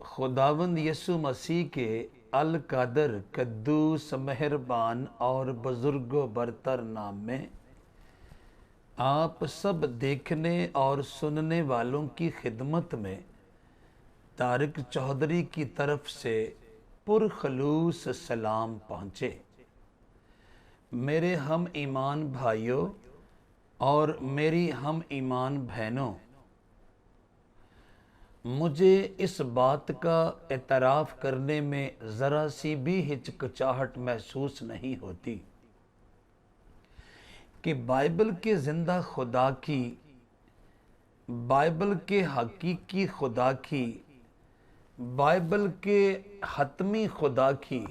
خداوند یسوع مسیح کے القادر قدوس مہربان اور بزرگ و برتر نام میں آپ سب دیکھنے اور سننے والوں کی خدمت میں طارق چودھری کی طرف سے پرخلوص سلام پہنچے۔ میرے ہم ایمان بھائیوں اور میری ہم ایمان بہنوں، مجھے اس بات کا اعتراف کرنے میں ذرا سی بھی ہچکچاہٹ محسوس نہیں ہوتی کہ بائبل کے زندہ خدا کی، بائبل کے حقیقی خدا کی، بائبل کے حتمی خدا کی،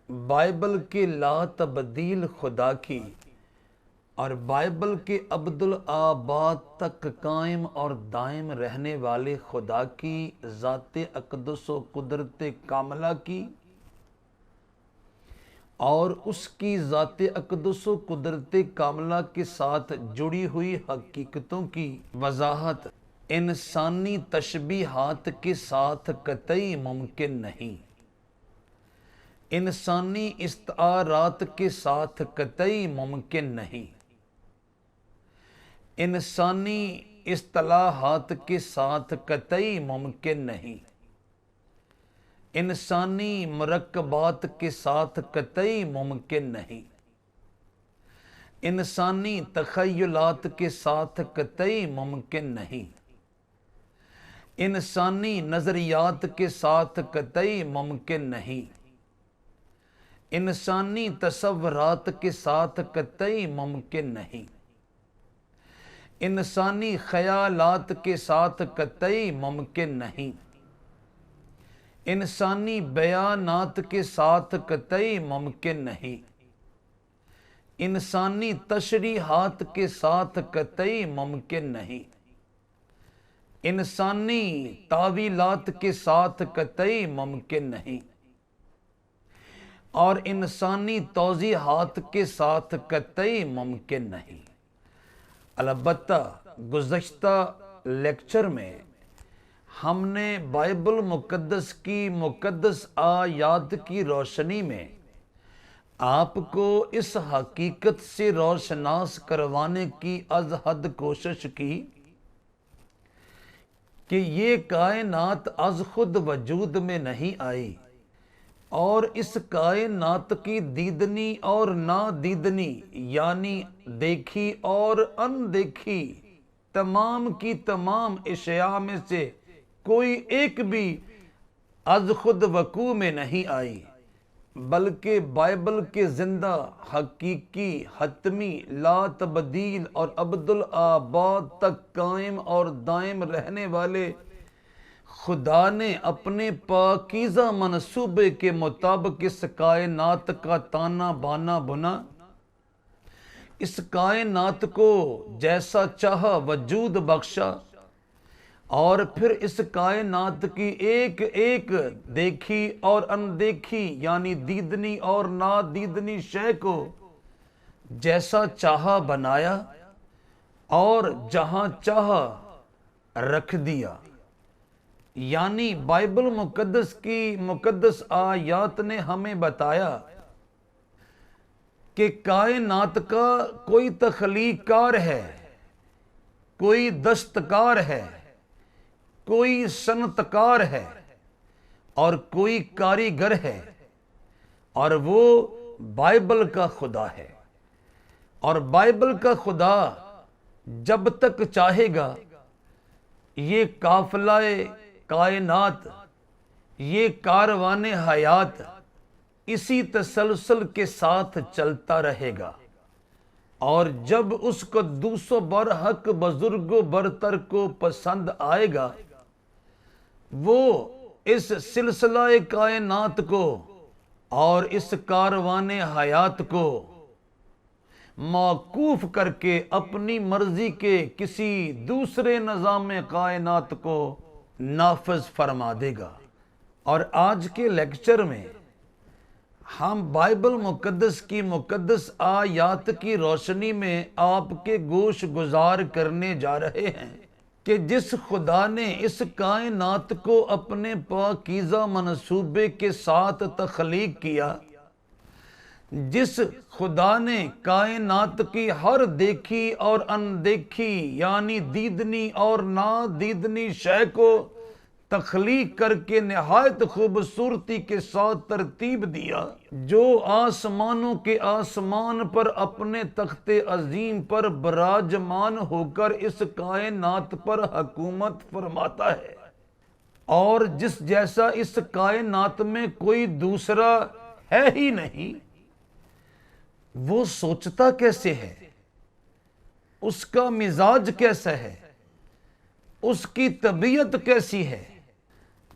بائبل کے لا تبدیل خدا کی اور بائبل کے ابدالآباد تک قائم اور دائم رہنے والے خدا کی ذات اقدس و قدرت کاملہ کی اور اس کی ذات اقدس و قدرت کاملہ کے ساتھ جڑی ہوئی حقیقتوں کی وضاحت انسانی تشبیہات کے ساتھ قطعی ممکن نہیں، انسانی استعارات کے ساتھ قطعی ممکن نہیں، انسانی اصطلاحات کے ساتھ قطعی ممکن نہیں، انسانی مرکبات کے ساتھ قطعی ممکن نہیں، انسانی تخیلات کے ساتھ قطعی ممکن نہیں، انسانی نظریات کے ساتھ قطعی ممکن نہیں، انسانی تصورات کے ساتھ قطعی ممکن نہیں، انسانی خیالات کے ساتھ قطعی ممکن نہیں، انسانی بیانات کے ساتھ قطعی ممکن نہیں، انسانی تشریحات کے ساتھ قطعی ممکن نہیں، انسانی تعویلات کے ساتھ قطعی ممکن نہیں اور انسانی توضیحات کے ساتھ قطعی ممکن نہیں۔ البتہ گزشتہ لیکچر میں ہم نے بائبل مقدس کی مقدس آیات کی روشنی میں آپ کو اس حقیقت سے روشناس کروانے کی از حد کوشش کی کہ یہ کائنات از خود وجود میں نہیں آئی اور اس کائنات کی دیدنی اور نادیدنی یعنی دیکھی اور اندیکھی تمام کی تمام اشیاء میں سے کوئی ایک بھی از خود وقوع میں نہیں آئی، بلکہ بائبل کے زندہ حقیقی حتمی لا تبدیل اور ابدالآباد تک قائم اور دائم رہنے والے خدا نے اپنے پاکیزہ منصوبے کے مطابق اس کائنات کا تانا بانا بنا، اس کائنات کو جیسا چاہا وجود بخشا اور پھر اس کائنات کی ایک ایک دیکھی اور اندیکھی یعنی دیدنی اور نادیدنی شے کو جیسا چاہا بنایا اور جہاں چاہا رکھ دیا۔ یعنی بائبل مقدس کی مقدس آیات نے ہمیں بتایا کہ کائنات کا کوئی تخلیق کار ہے، کوئی دستکار ہے، کوئی صنعتکار ہے اور کوئی کاریگر ہے اور وہ بائبل کا خدا ہے۔ اور بائبل کا خدا جب تک چاہے گا یہ قافلہ کائنات، یہ کاروان حیات اسی تسلسل کے ساتھ چلتا رہے گا، اور جب اس قدوس و برحق بزرگ و برتر کو پسند آئے گا وہ اس سلسلہ کائنات کو اور اس کاروان حیات کو موقوف کر کے اپنی مرضی کے کسی دوسرے نظام کائنات کو نافذ فرما دے گا اور آج کے لیکچر میں ہم بائبل مقدس کی مقدس آیات کی روشنی میں آپ کے گوش گزار کرنے جا رہے ہیں کہ جس خدا نے اس کائنات کو اپنے پاکیزہ منصوبے کے ساتھ تخلیق کیا، جس خدا نے کائنات کی ہر دیکھی اور اندیکھی یعنی دیدنی اور نادیدنی شے کو تخلیق کر کے نہایت خوبصورتی کے ساتھ ترتیب دیا، جو آسمانوں کے آسمان پر اپنے تخت عظیم پر براجمان ہو کر اس کائنات پر حکومت فرماتا ہے، اور جس جیسا اس کائنات میں کوئی دوسرا ہے ہی نہیں، وہ سوچتا کیسے ہے، اس کا مزاج کیسا ہے، اس کی طبیعت کیسی ہے۔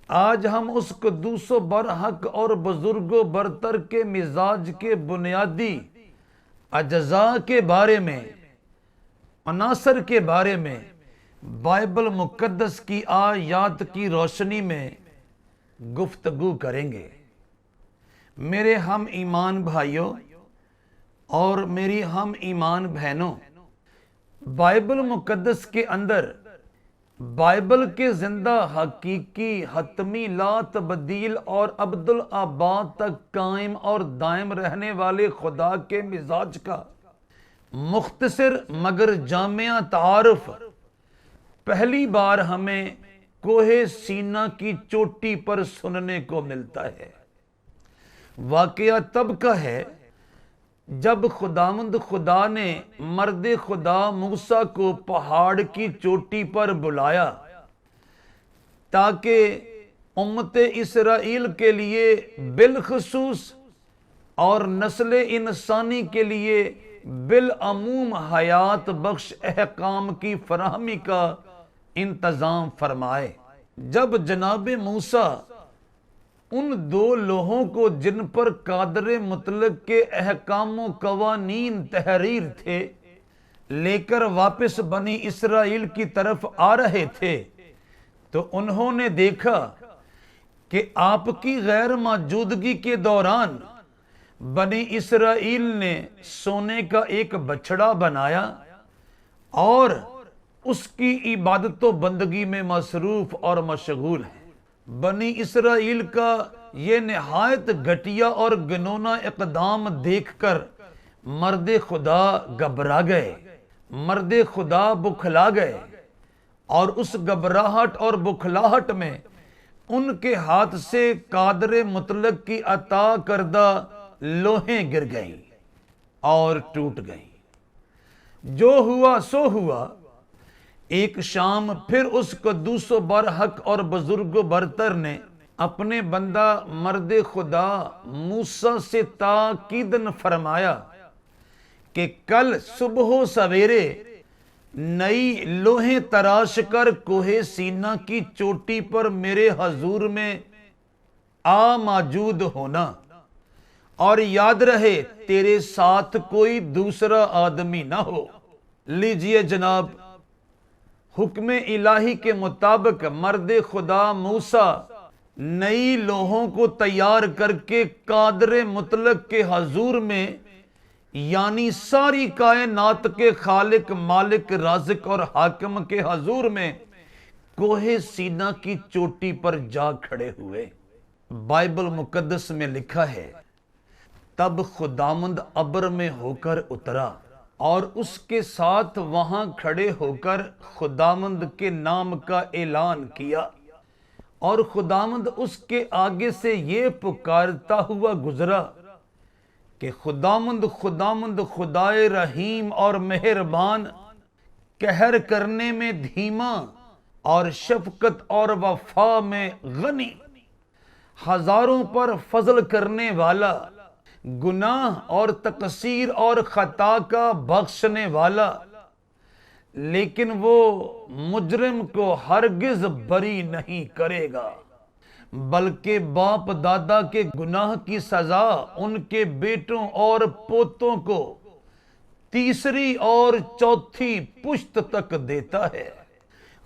آج ہم اس قدوس و برحق اور بزرگ و برتر کے مزاج کے بنیادی اجزاء کے بارے میں، عناصر کے بارے میں بائبل مقدس کی آیات کی روشنی میں گفتگو کریں گے۔ میرے ہم ایمان بھائیوں اور میری ہم ایمان بہنوں، بائبل مقدس کے اندر بائبل کے زندہ حقیقی حتمی لا تبدیل اور ابدالآباد تک قائم اور دائم رہنے والے خدا کے مزاج کا مختصر مگر جامع تعارف پہلی بار ہمیں کوہ سینا کی چوٹی پر سننے کو ملتا ہے۔ واقعہ تب کا ہے جب خداوند خدا نے مرد خدا موسیٰ کو پہاڑ کی چوٹی پر بلایا تاکہ امت اسرائیل کے لیے بالخصوص اور نسل انسانی کے لیے بالعموم حیات بخش احکام کی فراہمی کا انتظام فرمائے۔ جب جناب موسیٰ ان دو لوحوں کو جن پر قادر مطلق کے احکام و قوانین تحریر تھے لے کر واپس بنی اسرائیل کی طرف آ رہے تھے، تو انہوں نے دیکھا کہ آپ کی غیر موجودگی کے دوران بنی اسرائیل نے سونے کا ایک بچڑا بنایا اور اس کی عبادت و بندگی میں مصروف اور مشغول ہیں۔ بنی اسرائیل کا یہ نہایت گھٹیا اور گنونا اقدام دیکھ کر مرد خدا گھبرا گئے، مرد خدا بکھلا گئے، اور اس گھبراہٹ اور بکھلاہٹ میں ان کے ہاتھ سے قادر مطلق کی عطا کردہ لوحیں گر گئیں اور ٹوٹ گئیں۔ جو ہوا سو ہوا۔ ایک شام پھر اس قدوس و برحق اور بزرگ و برتر نے اپنے بندہ مرد خدا موسیٰ سے تاکیدن فرمایا کہ کل صبح و سویرے نئی لوحیں تراش کر کوہ سینا کی چوٹی پر میرے حضور میں آ موجود ہونا، اور یاد رہے تیرے ساتھ کوئی دوسرا آدمی نہ ہو۔ لیجئے جناب، حکم الہی کے مطابق مرد خدا موسیٰ نئی لوحوں کو تیار کر کے قادر مطلق کے حضور میں یعنی ساری کائنات کے خالق مالک رازق اور حاکم کے حضور میں کوہ سینا کی چوٹی پر جا کھڑے ہوئے۔ بائبل مقدس میں لکھا ہے، تب خداوند ابر میں ہو کر اترا اور اس کے ساتھ وہاں کھڑے ہو کر خداوند کے نام کا اعلان کیا، اور خداوند اس کے آگے سے یہ پکارتا ہوا گزرا کہ خداوند خداوند خدائے رحیم اور مہربان، قہر کرنے میں دھیما اور شفقت اور وفا میں غنی، ہزاروں پر فضل کرنے والا، گناہ اور تقصیر اور خطا کا بخشنے والا، لیکن وہ مجرم کو ہرگز بری نہیں کرے گا، بلکہ باپ دادا کے گناہ کی سزا ان کے بیٹوں اور پوتوں کو تیسری اور چوتھی پشت تک دیتا ہے۔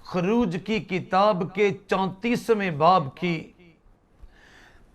خروج کی کتاب کے 34ویں باب کی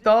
تا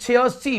86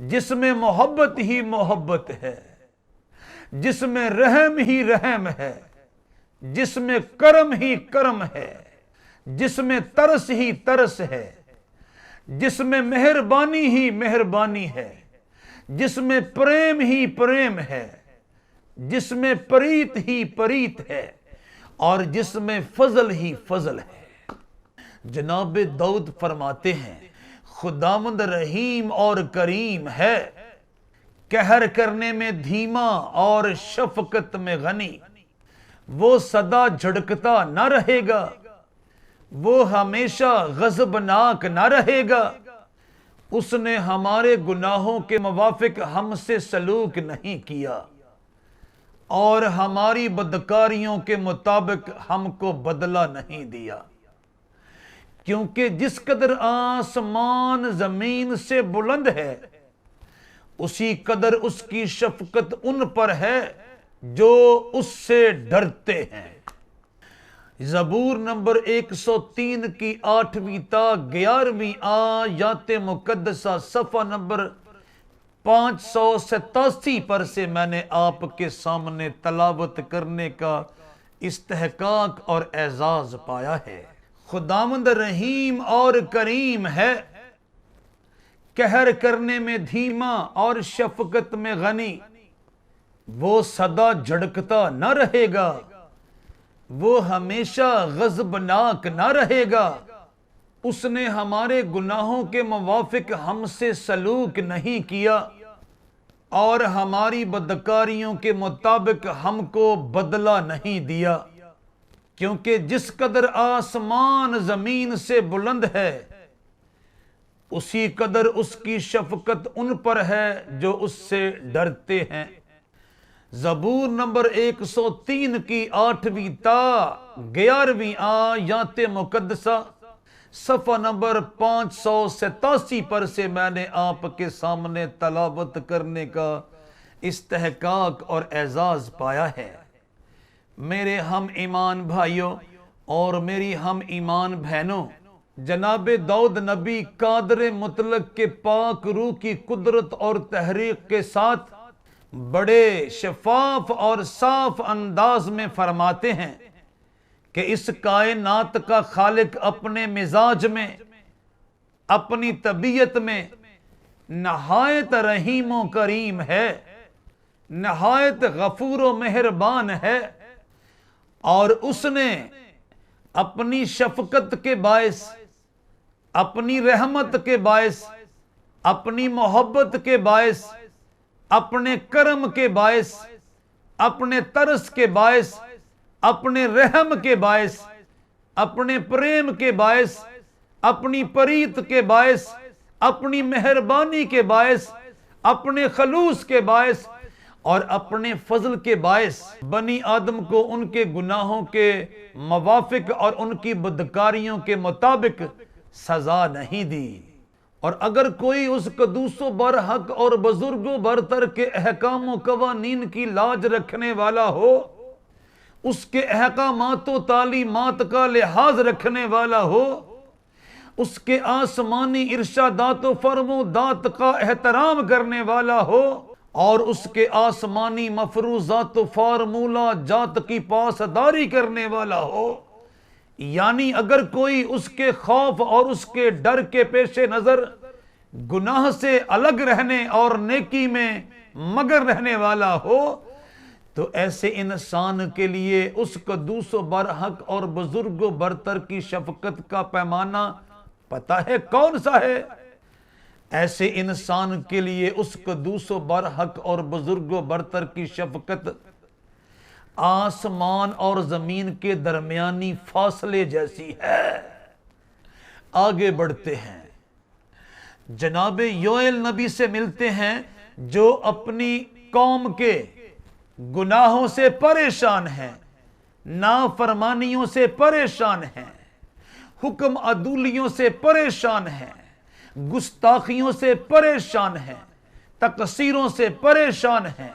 جس میں محبت ہی محبت ہے، جس میں رحم ہی رحم ہے، جس میں کرم ہی کرم ہے، جس میں ترس ہی ترس ہے، جس میں مہربانی ہی مہربانی ہے، جس میں پریم ہی پریم ہے، جس میں پریت ہی پریت ہے، اور جس میں فضل ہی فضل ہے۔ جناب داؤد فرماتے ہیں خداوند رحیم اور کریم ہے، قہر کرنے میں دھیما اور شفقت میں غنی، وہ سدا جھڑکتا نہ رہے گا، وہ ہمیشہ غضبناک نہ رہے گا، اس نے ہمارے گناہوں کے موافق ہم سے سلوک نہیں کیا، اور ہماری بدکاریوں کے مطابق ہم کو بدلہ نہیں دیا۔ کیونکہ جس قدر آسمان زمین سے بلند ہے، اسی قدر اس کی شفقت ان پر ہے جو اس سے ڈرتے ہیں۔ زبور نمبر 103 کی 8ویں تا 11ویں آیات مقدسہ صفحہ نمبر 587 پر سے میں نے آپ کے سامنے تلاوت کرنے کا استحقاق اور اعزاز پایا ہے۔ خداوند رحیم اور کریم ہے، قہر کرنے میں دھیما اور شفقت میں غنی، وہ سدا جھڑکتا نہ رہے گا، وہ ہمیشہ غضبناک نہ رہے گا، اس نے ہمارے گناہوں کے موافق ہم سے سلوک نہیں کیا، اور ہماری بدکاریوں کے مطابق ہم کو بدلہ نہیں دیا۔ کیونکہ جس قدر آسمان زمین سے بلند ہے، اسی قدر اس کی شفقت ان پر ہے جو اس سے ڈرتے ہیں۔ زبور نمبر 103 کی 8ویں تا 11ویں آیات مقدسہ صفحہ نمبر 587 پر سے میں نے آپ کے سامنے تلاوت کرنے کا استحقاق اور اعزاز پایا ہے۔ میرے ہم ایمان بھائیوں اور میری ہم ایمان بہنوں، جناب داؤد نبی قادر مطلق کے پاک روح کی قدرت اور تحریک کے ساتھ بڑے شفاف اور صاف انداز میں فرماتے ہیں کہ اس کائنات کا خالق اپنے مزاج میں، اپنی طبیعت میں نہایت رحیم و کریم ہے، نہایت غفور و مہربان ہے، اور اس نے اپنی شفقت کے باعث، اپنی رحمت کے باعث، اپنی محبت کے باعث، اپنے کرم کے باعث، اپنے ترس کے باعث، اپنے رحم کے باعث، اپنے پریم کے باعث، اپنی پریت کے باعث، اپنی مہربانی کے باعث، اپنے خلوص کے باعث اور اپنے فضل کے باعث بنی آدم کو ان کے گناہوں کے موافق اور ان کی بدکاریوں کے مطابق سزا نہیں دی۔ اور اگر کوئی اس قدوس و برحق اور بزرگ و برتر کے احکام و قوانین کی لاج رکھنے والا ہو، اس کے احکامات و تعلیمات کا لحاظ رکھنے والا ہو، اس کے آسمانی ارشادات و فرمودات کا احترام کرنے والا ہو، اور اس کے آسمانی مفروضات و فارمولہ جات کی پاسداری کرنے والا ہو، یعنی اگر کوئی اس کے خوف اور اس کے ڈر کے پیش نظر گناہ سے الگ رہنے اور نیکی میں مگر رہنے والا ہو، تو ایسے انسان کے لیے اس قدوس و برحق اور بزرگ و برتر کی شفقت کا پیمانہ پتہ ہے کون سا ہے؟ ایسے انسان کے لیے اس قدوس و برحق اور بزرگ و برتر کی شفقت آسمان اور زمین کے درمیانی فاصلے جیسی ہے۔ آگے بڑھتے ہیں، جناب یوئیل نبی سے ملتے ہیں جو اپنی قوم کے گناہوں سے پریشان ہیں، نافرمانیوں سے پریشان ہیں، حکم عدولیوں سے پریشان ہیں، گستاخیوں سے پریشان ہیں، تقصیروں سے پریشان ہیں،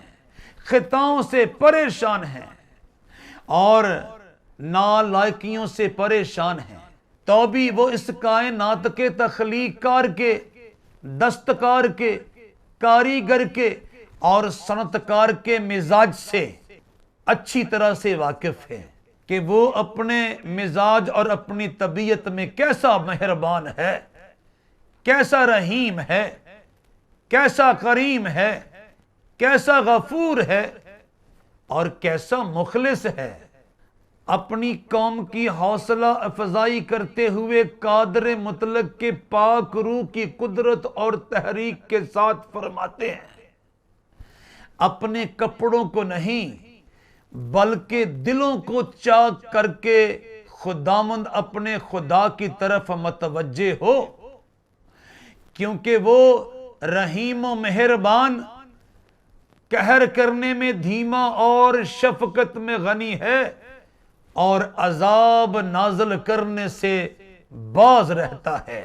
خطاؤں سے پریشان ہیں اور نالائکیوں سے پریشان ہیں، تو بھی وہ اس کائنات کے تخلیق کار کے، دستکار کے، کاریگر کے اور صنعتکار کے مزاج سے اچھی طرح سے واقف ہے کہ وہ اپنے مزاج اور اپنی طبیعت میں کیسا مہربان ہے، کیسا رحیم ہے، کیسا کریم ہے، کیسا غفور ہے اور کیسا مخلص ہے۔ اپنی قوم کی حوصلہ افزائی کرتے ہوئے قادر مطلق کے پاک روح کی قدرت اور تحریک کے ساتھ فرماتے ہیں، اپنے کپڑوں کو نہیں بلکہ دلوں کو چاک کر کے خداوند اپنے خدا کی طرف متوجہ ہو، کیونکہ وہ رحیم و مہربان، قہر کرنے میں دھیما اور شفقت میں غنی ہے، اور عذاب نازل کرنے سے باز رہتا ہے۔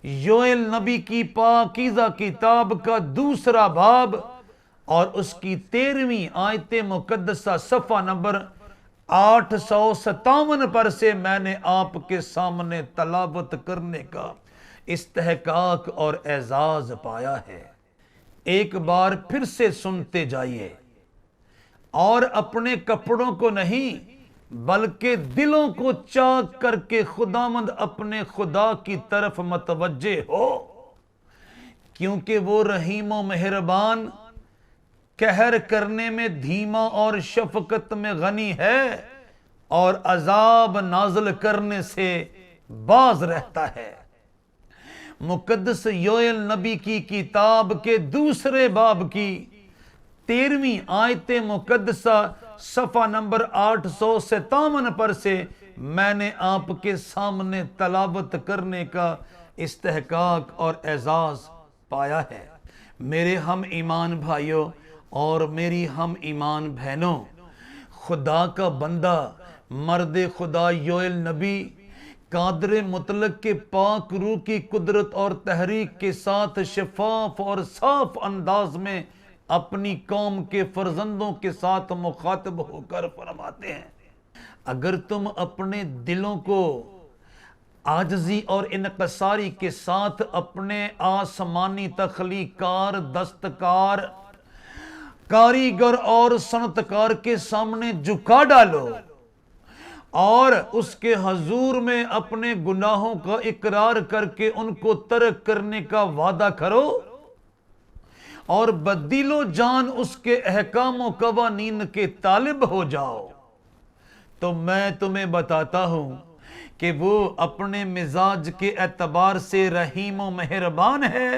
یوئیل نبی کی پاکیزہ کتاب کا 2 باب اور اس کی 13ویں آیت مقدسہ صفحہ نمبر 857 پر سے میں نے آپ کے سامنے تلاوت کرنے کا استحقاق اور اعزاز پایا ہے۔ ایک بار پھر سے سنتے جائیے، اور اپنے کپڑوں کو نہیں بلکہ دلوں کو چاک کر کے خداوند اپنے خدا کی طرف متوجہ ہو، کیونکہ وہ رحیم و مہربان، قہر کرنے میں دھیما اور شفقت میں غنی ہے، اور عذاب نازل کرنے سے باز رہتا ہے۔ مقدس یوئیل نبی کی کتاب کے 2 باب کی 13ویں آیت مقدسہ صفحہ نمبر 857 پر سے میں نے آپ کے سامنے تلاوت کرنے کا استحقاق اور اعزاز پایا ہے۔ میرے ہم ایمان بھائیوں اور میری ہم ایمان بہنوں، خدا کا بندہ مرد خدا یوئیل نبی قادر مطلق کے پاک روح کی قدرت اور تحریک کے ساتھ شفاف اور صاف انداز میں اپنی قوم کے فرزندوں کے ساتھ مخاطب ہو کر فرماتے ہیں، اگر تم اپنے دلوں کو عاجزی اور انکساری کے ساتھ اپنے آسمانی تخلیق کار، دستکار، کاریگر اور صنعتکار کے سامنے جھکا ڈالو اور اس کے حضور میں اپنے گناہوں کا اقرار کر کے ان کو ترک کرنے کا وعدہ کرو اور بدل و جان اس کے احکام و قوانین کے طالب ہو جاؤ، تو میں تمہیں بتاتا ہوں کہ وہ اپنے مزاج کے اعتبار سے رحیم و مہربان ہے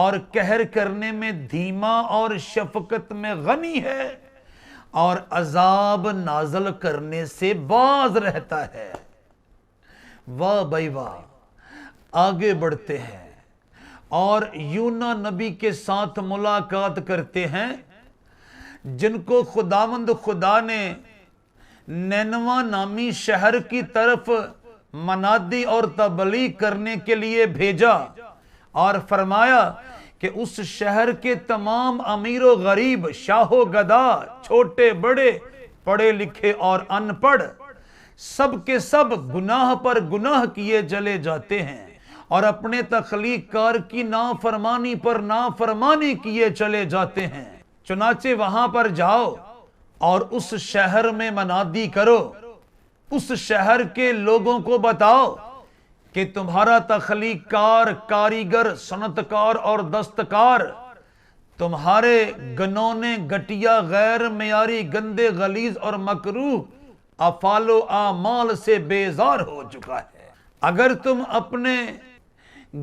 اور قہر کرنے میں دھیما اور شفقت میں غنی ہے اور عذاب نازل کرنے سے باز رہتا ہے۔ واہ بھائی واہ، آگے بڑھتے ہیں اور یونا نبی کے ساتھ ملاقات کرتے ہیں، جن کو خداوند خدا نے نینوا نامی شہر کی طرف منادی اور تبلیغ کرنے کے لیے بھیجا اور فرمایا کہ اس شہر کے تمام امیر و غریب، شاہ و گدا، چھوٹے بڑے، پڑھے لکھے اور ان پڑھ، سب کے سب گناہ پر گناہ کیے چلے جاتے ہیں اور اپنے تخلیق کار کی نافرمانی پر نافرمانی کیے چلے جاتے ہیں۔ چنانچہ وہاں پر جاؤ اور اس شہر میں منادی کرو، اس شہر کے لوگوں کو بتاؤ کہ تمہارا تخلیق کار، کاریگر، صنعتکار اور دستکار تمہارے گنونے، گٹیا، غیر معیاری، گندے، غلیظ اور مکروہ افعال و اعمال سے بیزار ہو چکا ہے۔ اگر تم اپنے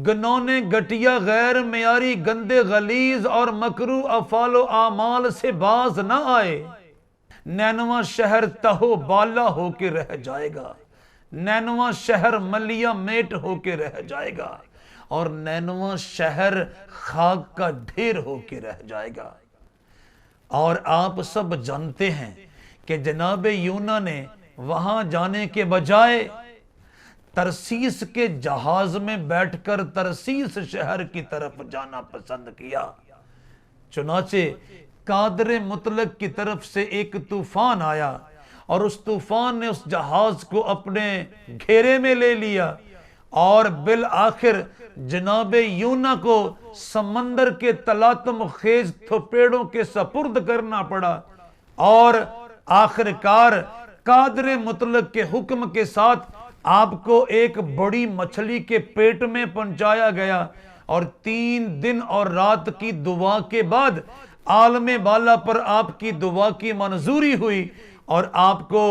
گنونے، گٹیا، غیر معیاری، گندے، غلیظ اور مکروہ افعال و اعمال سے باز نہ آئے، نینوا شہر تہو بالا ہو کے رہ جائے گا، نینوا شہر ملیا میٹ ہو کے رہ جائے گا اور نینوا شہر خاک کا ڈھیر ہو کے رہ جائے گا۔ اور آپ سب جانتے ہیں کہ جناب یونا نے وہاں جانے کے بجائے ترسیس کے جہاز میں بیٹھ کر ترسیس شہر کی طرف جانا پسند کیا۔ چنانچہ قادر مطلق کی طرف سے ایک طوفان آیا اور اس طوفان نے اس جہاز کو اپنے گھیرے میں لے لیا اور بالآخر جناب یونا کو سمندر کے تلاطم خیز تھپیڑوں کے سپرد کرنا پڑا، اور آخر کار قادر مطلق کے حکم کے ساتھ آپ کو ایک بڑی مچھلی کے پیٹ میں پہنچایا گیا، اور 3 دن اور رات کی دعا کے بعد عالم بالا پر آپ کی دعا کی منظوری ہوئی، اور آپ کو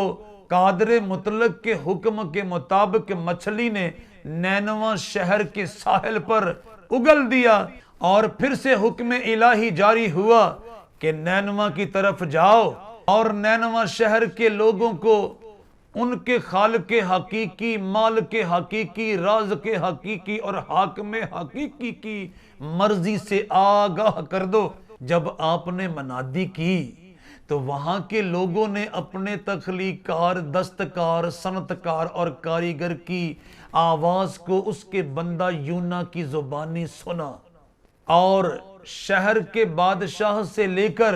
قادر مطلق کے حکم کے مطابق مچھلی نے نینوا شہر کے ساحل پر اگل دیا، اور پھر سے حکم الہی جاری ہوا کہ نینوا کی طرف جاؤ اور نینوا شہر کے لوگوں کو ان کے خالق حقیقی، مالک حقیقی، رازق حقیقی اور حاکم حقیقی کی مرضی سے آگاہ کر دو۔ جب آپ نے منادی کی تو وہاں کے لوگوں نے اپنے تخلیق کار، دستکار، صنعتکار اور کاریگر کی آواز کو اس کے بندہ یونا کی زبانی سنا، اور شہر کے بادشاہ سے لے کر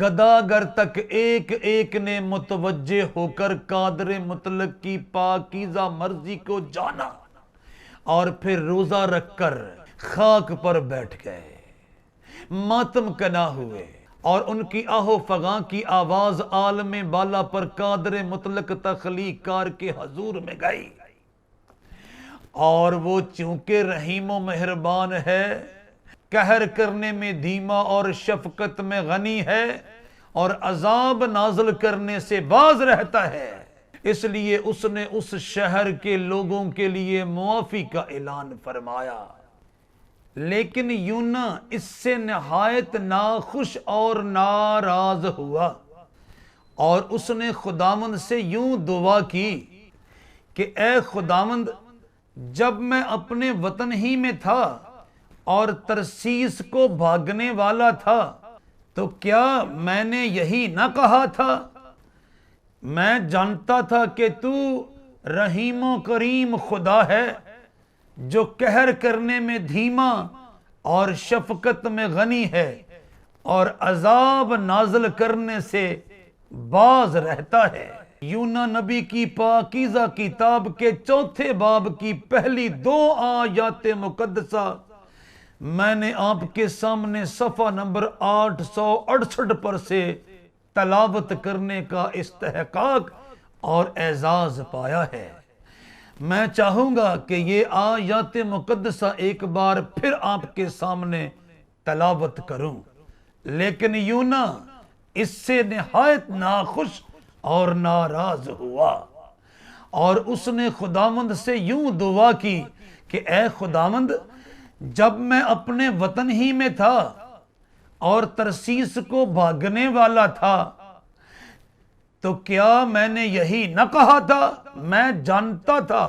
گداگر تک ایک ایک نے متوجہ ہو کر قادر مطلق کی پاکیزہ مرضی کو جانا، اور پھر روزہ رکھ کر خاک پر بیٹھ گئے، ماتم کنا ہوئے، اور ان کی آہو فغاں کی آواز عالم بالا پر قادر مطلق تخلیق کار کے حضور میں گئی، اور وہ چونکہ رحیم و مہربان ہے، قہر کرنے میں دھیما اور شفقت میں غنی ہے، اور عذاب نازل کرنے سے باز رہتا ہے، اس لیے اس نے اس شہر کے لوگوں کے لیے معافی کا اعلان فرمایا۔ لیکن یونا اس سے نہایت ناخوش اور ناراض ہوا، اور اس نے خداوند سے یوں دعا کی کہ اے خداوند، جب میں اپنے وطن ہی میں تھا اور ترسیس کو بھاگنے والا تھا تو کیا میں نے یہی نہ کہا تھا؟ میں جانتا تھا کہ تو رحیم و کریم خدا ہے، جو قہر کرنے میں دھیما اور شفقت میں غنی ہے، اور عذاب نازل کرنے سے باز رہتا ہے۔ یونا نبی کی پاکیزہ کتاب کے 4 باب کی پہلی 2 آیات مقدسہ میں نے آپ کے سامنے صفحہ نمبر 868 پر سے تلاوت کرنے کا استحقاق اور اعزاز پایا ہے۔ میں چاہوں گا کہ یہ آیات مقدسہ ایک بار پھر آپ کے سامنے تلاوت کروں، لیکن یونا اس سے نہایت ناخوش اور ناراض ہوا، اور اس نے خداوند سے یوں دعا کی کہ اے خداوند، جب میں اپنے وطن ہی میں تھا اور ترسیس کو بھاگنے والا تھا تو کیا میں نے یہی نہ کہا تھا؟ میں جانتا تھا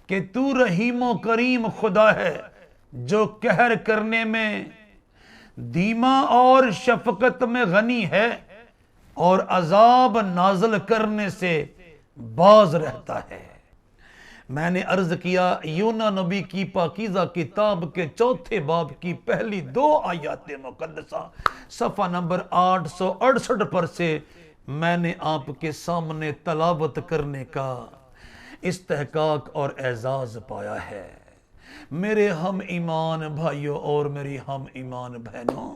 کہ تو رحیم و کریم خدا ہے، جو قہر کرنے میں دھیما اور شفقت میں غنی ہے، اور عذاب نازل کرنے سے باز رہتا ہے۔ میں نے عرض کیا، یونا نبی کی پاکیزہ کتاب کے 4 باب کی پہلی 2 آیات مقدسہ صفحہ نمبر 868 پر سے میں نے آپ کے سامنے تلاوت کرنے کا استحقاق اور اعزاز پایا ہے۔ میرے ہم ایمان بھائیوں اور میری ہم ایمان بہنوں،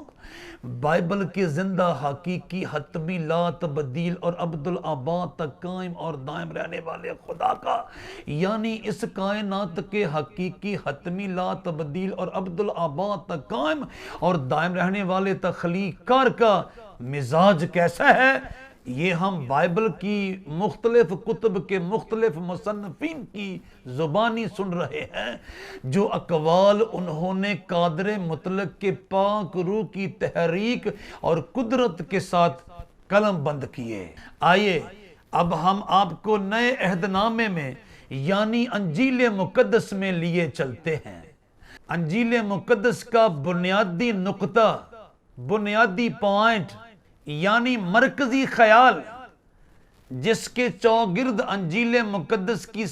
بائبل کے زندہ حقیقی حتمی لا تبدیل اور عبدالآباد تک قائم اور دائم رہنے والے خدا کا، یعنی اس کائنات کے حقیقی حتمی لا تبدیل اور عبدالآباد تک قائم اور دائم رہنے والے تخلیق کار کا مزاج کیسا ہے، یہ ہم بائبل کی مختلف کتب کے مختلف مصنفین کی زبانی سن رہے ہیں، جو اقوال انہوں نے قادر مطلق کے پاک روح کی تحریک اور قدرت کے ساتھ قلم بند کیے۔ آئیے اب ہم آپ کو نئے عہد نامے میں یعنی انجیل مقدس میں لیے چلتے ہیں۔ انجیل مقدس کا بنیادی نقطہ، بنیادی پوائنٹ یعنی مرکزی خیال، جس کے چوگرد انجیل مقدس کی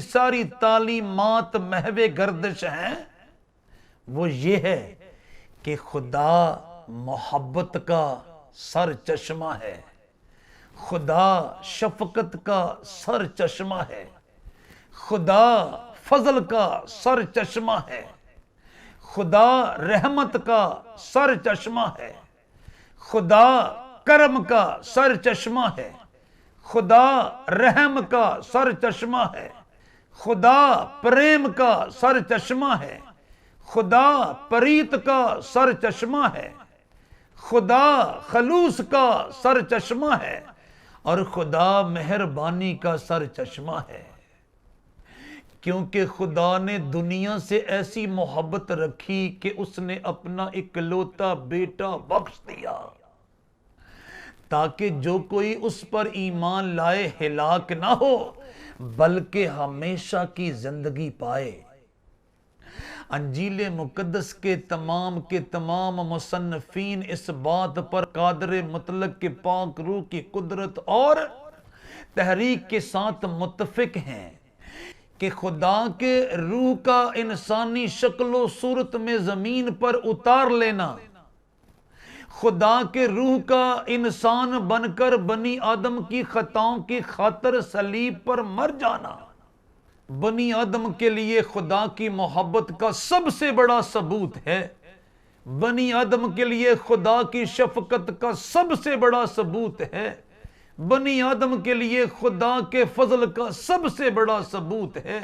ساری تعلیمات محو گردش ہیں، وہ یہ ہے کہ خدا محبت کا سر چشمہ ہے، خدا شفقت کا سر چشمہ ہے، خدا فضل کا سر چشمہ ہے، خدا رحمت کا سر چشمہ ہے، خدا کرم کا سر چشمہ ہے، خدا رحم کا سر چشمہ ہے، خدا پریم کا سر چشمہ ہے، خدا پریت کا سر چشمہ ہے، خدا خلوص کا سر چشمہ ہے، اور خدا مہربانی کا سر چشمہ ہے۔ کیونکہ خدا نے دنیا سے ایسی محبت رکھی کہ اس نے اپنا اکلوتا بیٹا بخش دیا، تاکہ جو کوئی اس پر ایمان لائے ہلاک نہ ہو بلکہ ہمیشہ کی زندگی پائے۔ انجیل مقدس کے تمام مصنفین اس بات پر قادر مطلق کے پاک روح کی قدرت اور تحریک کے ساتھ متفق ہیں کہ خدا کے روح کا انسانی شکل و صورت میں زمین پر اتار لینا، خدا کے روح کا انسان بن کر بنی آدم کی خطاؤں کی خاطر صلیب پر مر جانا، بنی آدم کے لیے خدا کی محبت کا سب سے بڑا ثبوت ہے، بنی آدم کے لیے خدا کی شفقت کا سب سے بڑا ثبوت ہے، بنی آدم کے لیے خدا کے فضل کا سب سے بڑا ثبوت ہے،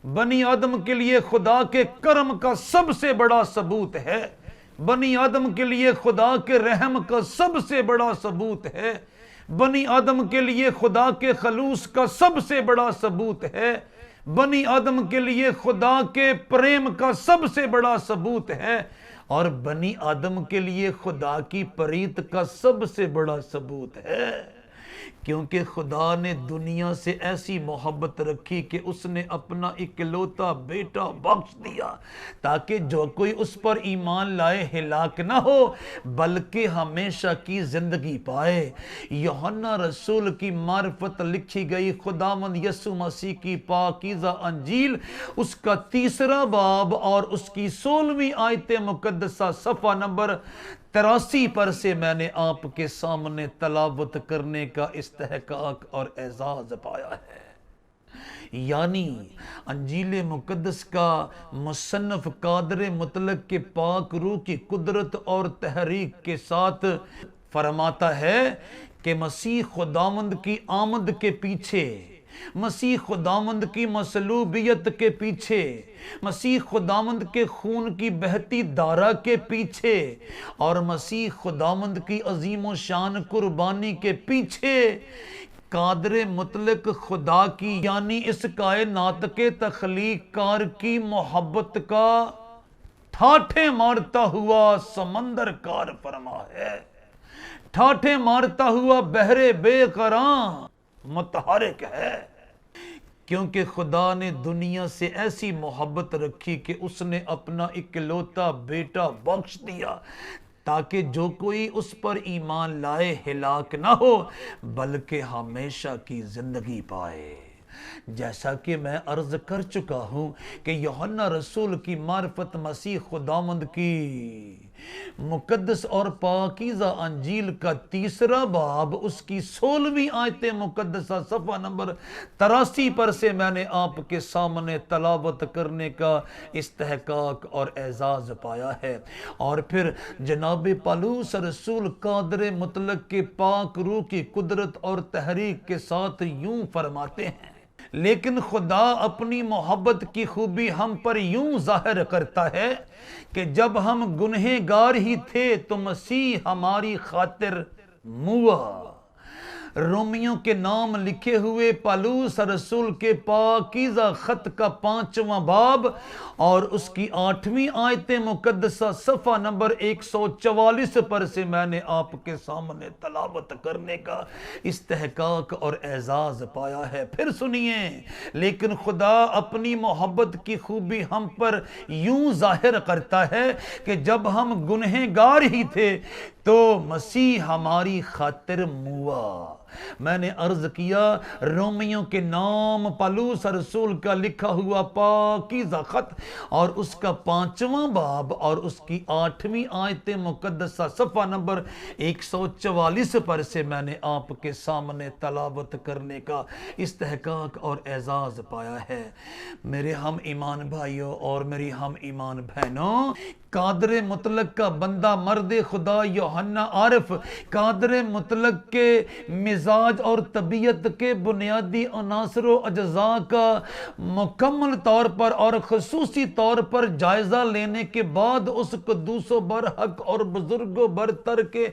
بنی آدم کے لیے خدا کے کرم کا سب سے بڑا ثبوت ہے، بنی آدم کے لیے خدا کے رحم کا سب سے بڑا ثبوت ہے، بنی آدم کے لیے خدا کے خلوص کا سب سے بڑا ثبوت ہے، بنی آدم کے لیے خدا کے پریم کا سب سے بڑا ثبوت ہے، اور بنی آدم کے لیے خدا کی پریت کا سب سے بڑا ثبوت ہے۔ کیونکہ خدا نے دنیا سے ایسی محبت رکھی کہ اس نے اپنا اکلوتا بیٹا بخش دیا، تاکہ جو کوئی اس پر ایمان لائے ہلاک نہ ہو بلکہ ہمیشہ کی زندگی پائے۔ یوحنا رسول کی معرفت لکھی گئی خداوند یسوع مسیح کی پاکیزہ انجیل، اس کا 3 باب اور اس کی 16ویں آیت مقدسہ صفحہ نمبر 83 پر سے میں نے آپ کے سامنے تلاوت کرنے کا استحقاق اور اعزاز پایا ہے۔ یعنی انجیل مقدس کا مصنف قادر مطلق کے پاک روح کی قدرت اور تحریک کے ساتھ فرماتا ہے کہ مسیح خداوند کی آمد کے پیچھے، مسیح خداوند کی مصلوبیت کے پیچھے، مسیح خداوند کے خون کی بہتی دھارا کے پیچھے اور مسیح خداوند کی عظیم و شان قربانی کے پیچھے قادر مطلق خدا کی یعنی اس کائنات کے تخلیق کار کی محبت کا ٹھاٹھے مارتا ہوا سمندر کار فرما ہے، ٹھاٹھے مارتا ہوا بحر بے قرار متحرک ہے۔ کیونکہ خدا نے دنیا سے ایسی محبت رکھی کہ اس نے اپنا اکلوتا بیٹا بخش دیا، تاکہ جو کوئی اس پر ایمان لائے ہلاک نہ ہو بلکہ ہمیشہ کی زندگی پائے۔ جیسا کہ میں عرض کر چکا ہوں کہ یوحنا رسول کی معرفت مسیح خداوند کی مقدس اور پاکیزہ انجیل کا 3 باب اس کی 16ویں آیت مقدسہ صفحہ نمبر 83 پر سے میں نے آپ کے سامنے تلاوت کرنے کا استحقاق اور اعزاز پایا ہے۔ اور پھر جناب پالوس رسول قادر مطلق کے پاک روح کی قدرت اور تحریک کے ساتھ یوں فرماتے ہیں، لیکن خدا اپنی محبت کی خوبی ہم پر یوں ظاہر کرتا ہے کہ جب ہم گنہگار ہی تھے تو مسیح ہماری خاطر موا۔ رومیوں کے نام لکھے ہوئے پالوس رسول کے پاکیزہ خط کا 5واں باب اور اس کی 8ویں آیت مقدسہ صفحہ نمبر 144 پر سے میں نے آپ کے سامنے تلاوت کرنے کا استحقاق اور اعزاز پایا ہے۔ پھر سنیے، لیکن خدا اپنی محبت کی خوبی ہم پر یوں ظاہر کرتا ہے کہ جب ہم گنہگار ہی تھے تو مسیح ہماری خاطر موا۔ میں نے عرض کیا رومیوں کے نام پالوس رسول کا لکھا ہوا پاکیزہ خط اور اس کا 5واں باب اور اس کی 8ویں آیت مقدسہ صفحہ نمبر 144 پر سے میں نے آپ کے سامنے تلاوت کرنے کا استحقاق اور اعزاز پایا ہے۔ میرے ہم ایمان بھائیوں اور میری ہم ایمان بہنوں، قادر مطلق کا بندہ مرد خدا یوحنا عارف قادر مطلق کے مزاج اور طبیعت کے بنیادی عناصر و اجزاء کا مکمل طور پر اور خصوصی طور پر جائزہ لینے کے بعد اس قدوس و برحق اور بزرگ و برتر کے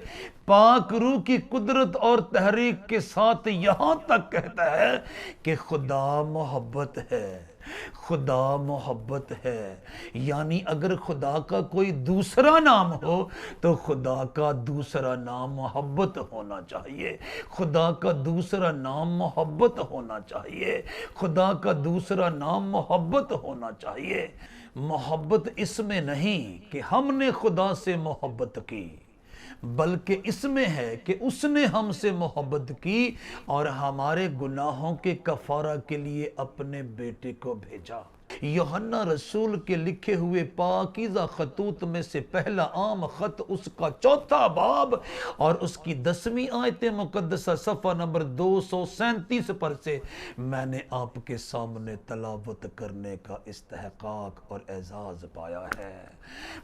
پاک روح کی قدرت اور تحریک کے ساتھ یہاں تک کہتا ہے کہ خدا محبت ہے، خدا محبت ہے۔ یعنی اگر خدا کا کوئی دوسرا نام ہو تو خدا کا دوسرا نام محبت ہونا چاہیے، خدا کا دوسرا نام محبت ہونا چاہیے، خدا کا دوسرا نام محبت ہونا چاہیے۔ محبت اس میں نہیں کہ ہم نے خدا سے محبت کی، بلکہ اس میں ہے کہ اس نے ہم سے محبت کی اور ہمارے گناہوں کے کفارہ کے لیے اپنے بیٹے کو بھیجا۔ یوحنا رسول کے لکھے ہوئے پاکیزہ خطوط میں سے پہلا عام خط اس کا 4واں باب اور اس کی 10ویں آیت مقدسہ صفحہ نمبر 237 پر سے میں نے آپ کے سامنے تلاوت کرنے کا استحقاق اور اعزاز پایا ہے۔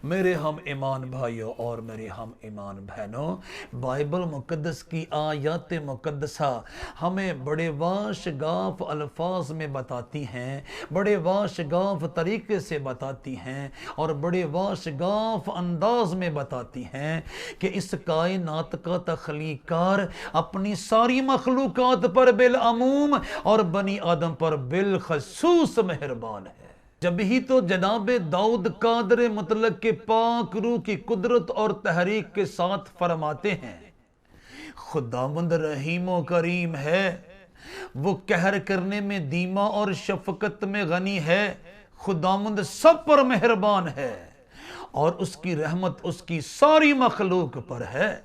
میرے ہم ایمان بھائیوں اور میری ہم ایمان بہنوں، بائبل مقدس کی آیات مقدسہ ہمیں بڑے واشگاف الفاظ میں بتاتی ہیں، بڑے واشگاف طریقے سے بتاتی ہیں اور بڑے واشگاف انداز میں بتاتی ہیں کہ اس کائنات کا تخلیق کار اپنی ساری مخلوقات پر بالعموم اور بنی آدم پر بالخصوص مہربان ہے۔ جب ہی تو جناب داؤد قادر مطلق کے پاک روح کی قدرت اور تحریک کے ساتھ فرماتے ہیں، خداوند رحیم و کریم ہے، وہ قہر کرنے میں دھیما اور شفقت میں غنی ہے، خداوند سب پر مہربان ہے اور اس کی رحمت اس کی ساری مخلوق پر ہے۔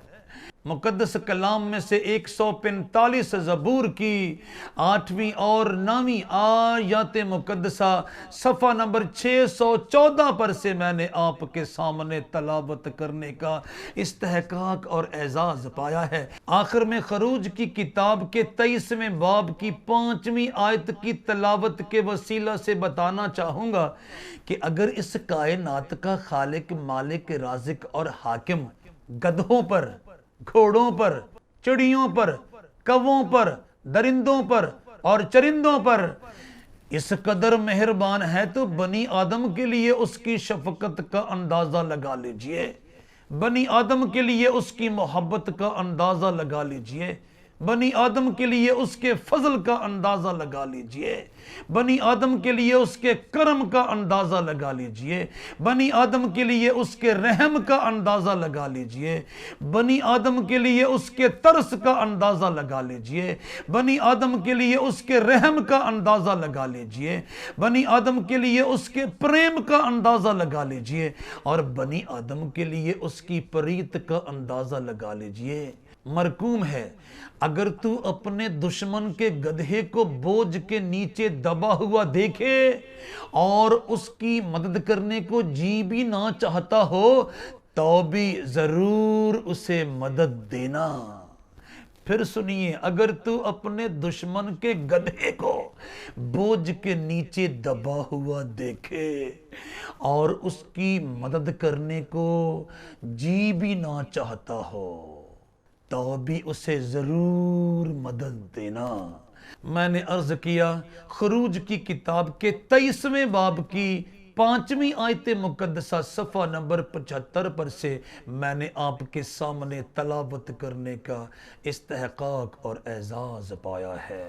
مقدس کلام میں سے 145 زبور کی 8ویں اور 9ویں آیات مقدسہ صفحہ نمبر 614 پر سے میں نے آپ کے سامنے تلاوت کرنے کا استحقاق اور اعزاز پایا ہے۔ آخر میں خروج کی کتاب کے 23ویں باب کی 5ویں آیت کی تلاوت کے وسیلہ سے بتانا چاہوں گا کہ اگر اس کائنات کا خالق، مالک، رازق اور حاکم گدھوں پر، گھوڑوں پر، چڑیوں پر، کووں پر، درندوں پر اور چرندوں پر اس قدر مہربان ہے تو بنی آدم کے لیے اس کی شفقت کا اندازہ لگا لیجئے، بنی آدم کے لیے اس کی محبت کا اندازہ لگا لیجئے، بنی آدم کے لیے اس کے فضل کا اندازہ لگا لیجئے، بنی آدم کے لیے اس کے کرم کا اندازہ لگا لیجئے، بنی آدم کے لیے اس کے رحم کا اندازہ لگا لیجئے، بنی آدم کے لیے اس کے ترس کا اندازہ لگا لیجئے، بنی آدم کے لیے اس کے رحم کا اندازہ لگا لیجئے، بنی آدم کے لیے اس کے پریم کا اندازہ لگا لیجئے اور بنی آدم کے لیے اس کی پریت کا اندازہ لگا لیجئے۔ مرکوم ہے، اگر تو اپنے دشمن کے گدھے کو بوجھ کے نیچے دبا ہوا دیکھے اور اس کی مدد کرنے کو جی بھی نہ چاہتا ہو تو بھی ضرور اسے مدد دینا۔ پھر سنیے، اگر تو اپنے دشمن کے گدھے کو بوجھ کے نیچے دبا ہوا دیکھے اور اس کی مدد کرنے کو جی بھی نہ چاہتا ہو تو بھی اسے ضرور مدد دینا۔ میں نے عرض کیا، خروج کی کتاب کے 23ویں باب کی 5ویں آیت مقدسہ صفحہ نمبر 75 پر سے میں نے آپ کے سامنے تلاوت کرنے کا استحقاق اور اعزاز پایا ہے۔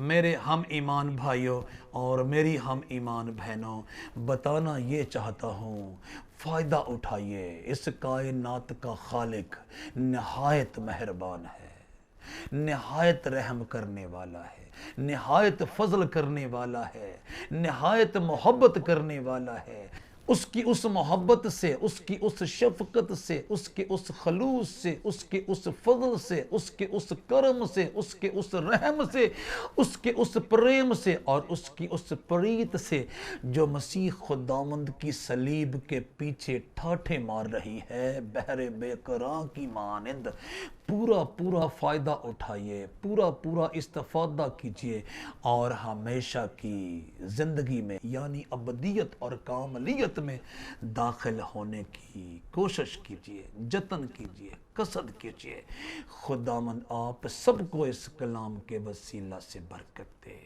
میرے ہم ایمان بھائیوں اور میری ہم ایمان بہنوں، بتانا یہ چاہتا ہوں، فائدہ اٹھائیے، اس کائنات کا خالق نہایت مہربان ہے، نہایت رحم کرنے والا ہے، نہایت فضل کرنے والا ہے، نہایت محبت کرنے والا ہے۔ اس کی اس محبت سے، اس کی اس شفقت سے، اس کے اس خلوص سے، اس کے اس فضل سے، اس کے اس کرم سے، اس کے اس رحم سے، اس کے اس پریم سے اور اس کی اس پریت سے جو مسیح خداوند کی صلیب کے پیچھے ٹھاٹھے مار رہی ہے، بحر بے قراں کی مانند پورا پورا فائدہ اٹھائیے، پورا پورا استفادہ کیجیے اور ہمیشہ کی زندگی میں یعنی ابدیت اور کاملیت میں داخل ہونے کی کوشش کیجیے، جتن کیجیے، قصد کیجیے۔ خداوند آپ سب کو اس کلام کے وسیلہ سے برکت دے۔